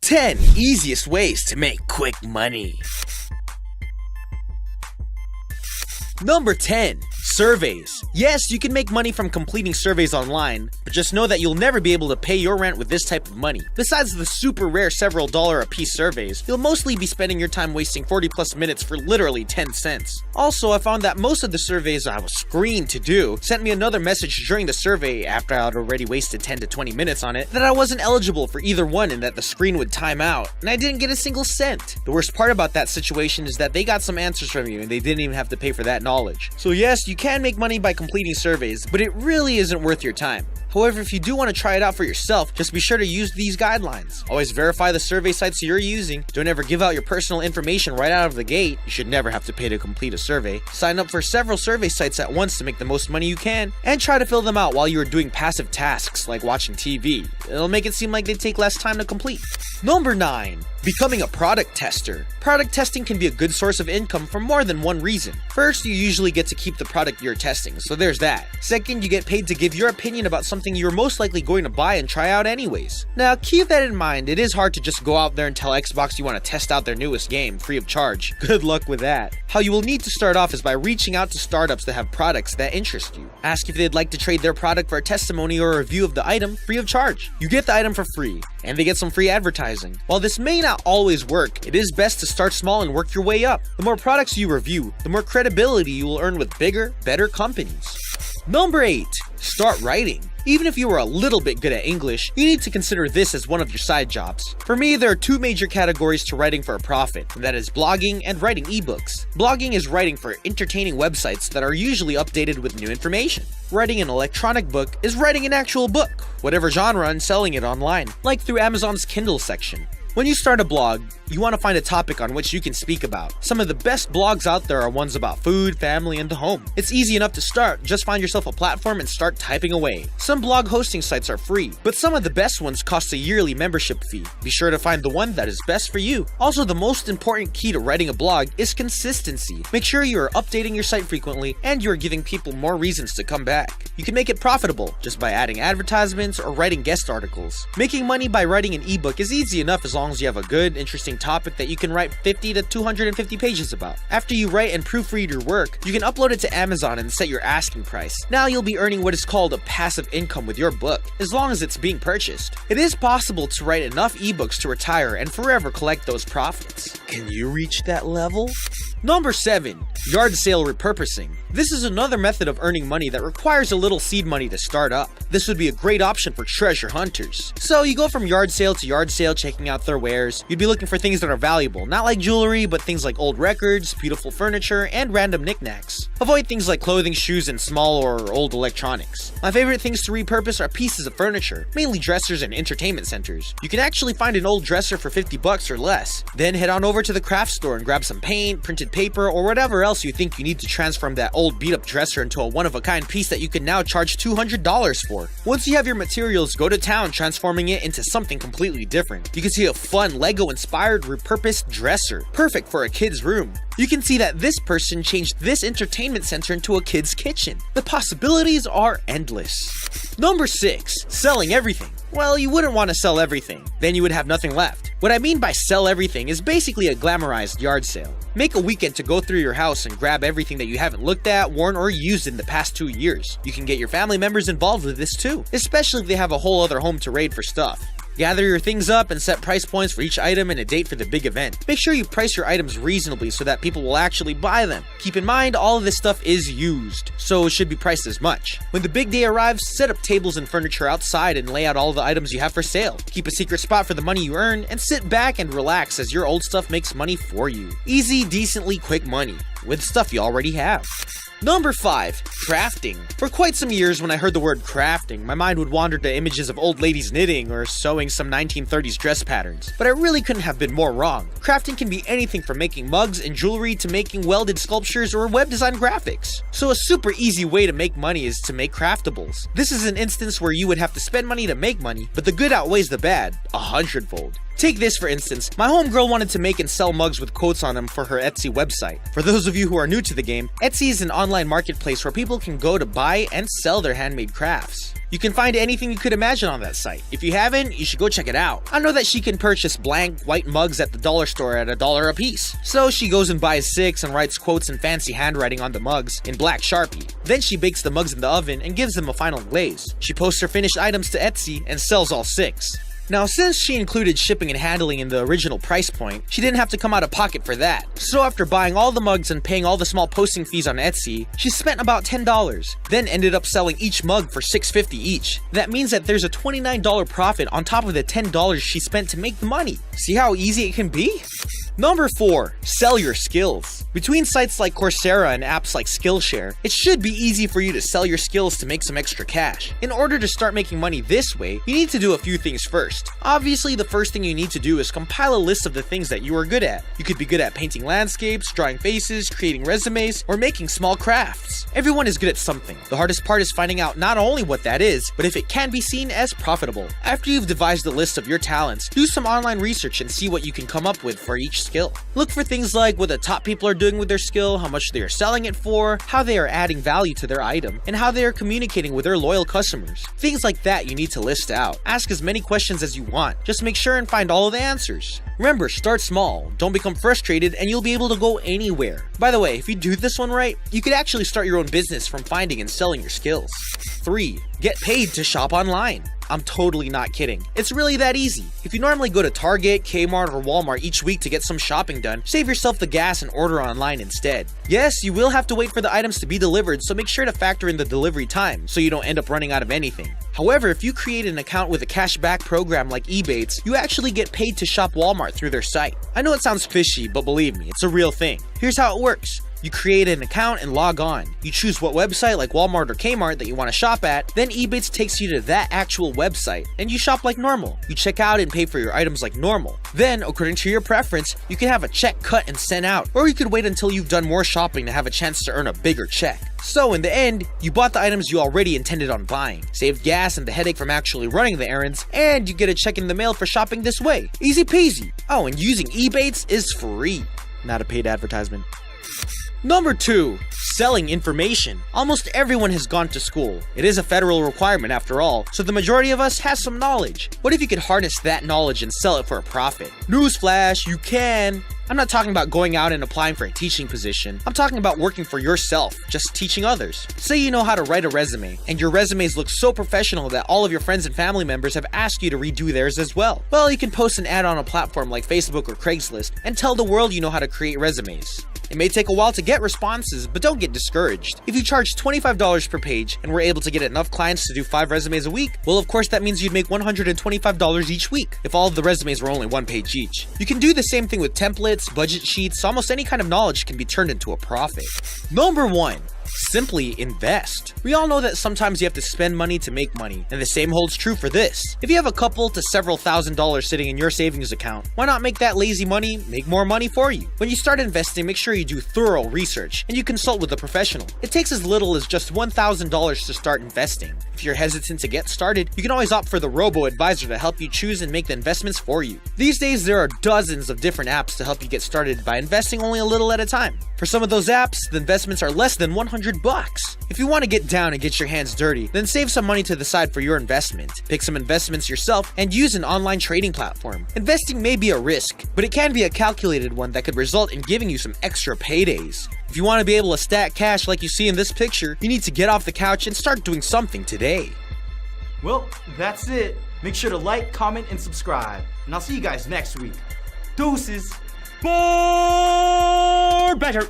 10 easiest ways to make quick money. Number 10. Surveys. Yes, you can make money from completing surveys online, but just know that you'll never be able to pay your rent with this type of money. Besides the super rare several dollar a piece surveys, you'll mostly be spending your time wasting 40 plus minutes for literally 10 cents. Also, I found that most of the surveys I was screened to do sent me another message during the survey after I had already wasted 10 to 20 minutes on it that I wasn't eligible for either one and that the screen would time out, and I didn't get a single cent. The worst part about that situation is that they got some answers from you and they didn't even have to pay for that knowledge. So yes, you can make money by completing surveys, but it really isn't worth your time. However, if you do want to try it out for yourself, just be sure to use these guidelines. Always verify the survey sites you're using. Don't ever give out your personal information right out of the gate. You should never have to pay to complete a survey. Sign up for several survey sites at once to make the most money you can, and try to fill them out while you are doing passive tasks like watching TV. It'll make it seem like they take less time to complete. Number 9. Becoming a product tester. Product testing can be a good source of income for more than one reason. First, you usually get to keep the product you're testing, so there's that. Second, you get paid to give your opinion about something you're most likely going to buy and try out anyways. Now, keep that in mind, it is hard to just go out there and tell Xbox you want to test out their newest game, free of charge. Good luck with that. How you will need to start off is by reaching out to startups that have products that interest you. Ask if they'd like to trade their product for a testimony or a review of the item, free of charge. You get the item for free, and they get some free advertising. While this may not always work, it is best to start small and work your way up. The more products you review, the more credibility you will earn with bigger, better companies. Number 8. Start writing. Even if you are a little bit good at English, you need to consider this as one of your side jobs. For me, there are two major categories to writing for a profit, and that is blogging and writing ebooks. Blogging is writing for entertaining websites that are usually updated with new information. Writing an electronic book is writing an actual book, whatever genre, and selling it online, like through Amazon's Kindle section. When you start a blog, you want to find a topic on which you can speak about. Some of the best blogs out there are ones about food, family, and the home. It's easy enough to start, just find yourself a platform and start typing away. Some blog hosting sites are free, but some of the best ones cost a yearly membership fee. Be sure to find the one that is best for you. Also, the most important key to writing a blog is consistency. Make sure you are updating your site frequently and you are giving people more reasons to come back. You can make it profitable just by adding advertisements or writing guest articles. Making money by writing an ebook is easy enough as long as you have a good, interesting topic that you can write 50 to 250 pages about. After you write and proofread your work, you can upload it to Amazon and set your asking price. Now you'll be earning what is called a passive income with your book, as long as it's being purchased. It is possible to write enough ebooks to retire and forever collect those profits. Can you reach that level? Number 7. Yard sale repurposing. This is another method of earning money that requires a little seed money to start up. This would be a great option for treasure hunters. So you go from yard sale to yard sale checking out their wares. You'd be looking for things that are valuable, not like jewelry, but things like old records, beautiful furniture, and random knickknacks. Avoid things like clothing, shoes, and small or old electronics. My favorite things to repurpose are pieces of furniture, mainly dressers and entertainment centers. You can actually find an old dresser for 50 bucks or less. Then head on over to the craft store and grab some paint, printed paper, or whatever else you think you need to transform that old beat-up dresser into a one-of-a-kind piece that you can now charge $200 for. Once you have your materials, go to town transforming it into something completely different. You can see a fun Lego-inspired repurposed dresser, perfect for a kid's room. You can see that this person changed this entertainment center into a kid's kitchen. The possibilities are endless. Number 6. Selling everything. Well, you wouldn't want to sell everything, then you would have nothing left. What I mean by sell everything is basically a glamorized yard sale. Make a weekend to go through your house and grab everything that you haven't looked at, worn, or used in the past 2 years. You can get your family members involved with this too, especially if they have a whole other home to raid for stuff. Gather your things up and set price points for each item and a date for the big event. Make sure you price your items reasonably so that people will actually buy them. Keep in mind, all of this stuff is used, so it should be priced as much. When the big day arrives, set up tables and furniture outside and lay out all the items you have for sale. Keep a secret spot for the money you earn and sit back and relax as your old stuff makes money for you. Easy, decently quick money with stuff you already have. Number 5. Crafting. For quite some years when I heard the word crafting, my mind would wander to images of old ladies knitting or sewing some 1930s dress patterns. But I really couldn't have been more wrong. Crafting can be anything from making mugs and jewelry to making welded sculptures or web design graphics. So a super easy way to make money is to make craftables. This is an instance where you would have to spend money to make money, but the good outweighs the bad, 100-fold. Take this for instance, my homegirl wanted to make and sell mugs with quotes on them for her Etsy website. For those of you who are new to the game, Etsy is an online marketplace where people can go to buy and sell their handmade crafts. You can find anything you could imagine on that site. If you haven't, you should go check it out. I know that she can purchase blank white mugs at the dollar store at $1 a piece. So she goes and buys 6 and writes quotes in fancy handwriting on the mugs in black Sharpie. Then she bakes the mugs in the oven and gives them a final glaze. She posts her finished items to Etsy and sells all 6. Now, since she included shipping and handling in the original price point, she didn't have to come out of pocket for that. So after buying all the mugs and paying all the small posting fees on Etsy, she spent about $10, then ended up selling each mug for $6.50 each. That means that there's a $29 profit on top of the $10 she spent to make the money. See how easy it can be? Number 4. Sell your skills. Between sites like Coursera and apps like Skillshare, it should be easy for you to sell your skills to make some extra cash. In order to start making money this way, you need to do a few things first. Obviously, the first thing you need to do is compile a list of the things that you are good at. You could be good at painting landscapes, drawing faces, creating resumes, or making small crafts. Everyone is good at something. The hardest part is finding out not only what that is, but if it can be seen as profitable. After you've devised a list of your talents, do some online research and see what you can come up with for each skill. Look for things like what the top people are doing with their skill, how much they are selling it for, how they are adding value to their item, and how they are communicating with their loyal customers. Things like that you need to list out. Ask as many questions as you want. Just make sure and find all of the answers. Remember, start small, don't become frustrated, and you'll be able to go anywhere. By the way, if you do this one right, you could actually start your own business from finding and selling your skills. 3. Get paid to shop online. I'm totally not kidding. It's really that easy. If you normally go to Target, Kmart, or Walmart each week to get some shopping done, save yourself the gas and order online instead. Yes, you will have to wait for the items to be delivered, so make sure to factor in the delivery time so you don't end up running out of anything. However, if you create an account with a cashback program like Ebates, you actually get paid to shop Walmart through their site. I know it sounds fishy, but believe me, it's a real thing. Here's how it works. You create an account and log on. You choose what website like Walmart or Kmart that you want to shop at, then Ebates takes you to that actual website, and you shop like normal. You check out and pay for your items like normal. Then, according to your preference, you can have a check cut and sent out, or you could wait until you've done more shopping to have a chance to earn a bigger check. So in the end, you bought the items you already intended on buying, saved gas and the headache from actually running the errands, and you get a check in the mail for shopping this way. Easy peasy. Oh, and using Ebates is free. Not a paid advertisement. Number 2. Selling information. Almost everyone has gone to school. It is a federal requirement after all, so the majority of us has some knowledge. What if you could harness that knowledge and sell it for a profit? Newsflash, you can! I'm not talking about going out and applying for a teaching position. I'm talking about working for yourself, just teaching others. Say you know how to write a resume, and your resumes look so professional that all of your friends and family members have asked you to redo theirs as well. Well, you can post an ad on a platform like Facebook or Craigslist and tell the world you know how to create resumes. It may take a while to get responses, but don't get discouraged. If you charge $25 per page and were able to get enough clients to do 5 resumes a week, well, of course that means you'd make $125 each week if all of the resumes were only 1 page each. You can do the same thing with templates, budget sheets. Almost any kind of knowledge can be turned into a profit. Number 1. Simply invest. We all know that sometimes you have to spend money to make money, and the same holds true for this. If you have a couple to several $1,000s sitting in your savings account, why not make that lazy money make more money for you? When you start investing, make sure you do thorough research and you consult with a professional. It takes as little as just $1,000 to start investing. If you're hesitant to get started, you can always opt for the robo-advisor to help you choose and make the investments for you. These days, there are dozens of different apps to help you get started by investing only a little at a time. For some of those apps, the investments are less than $100. If you want to get down and get your hands dirty, then save some money to the side for your investment. Pick some investments yourself and use an online trading platform. Investing may be a risk, but it can be a calculated one that could result in giving you some extra paydays. If you want to be able to stack cash like you see in this picture, you need to get off the couch and start doing something today. Well, that's it. Make sure to like, comment, and subscribe. And I'll see you guys next week. Deuces. For better.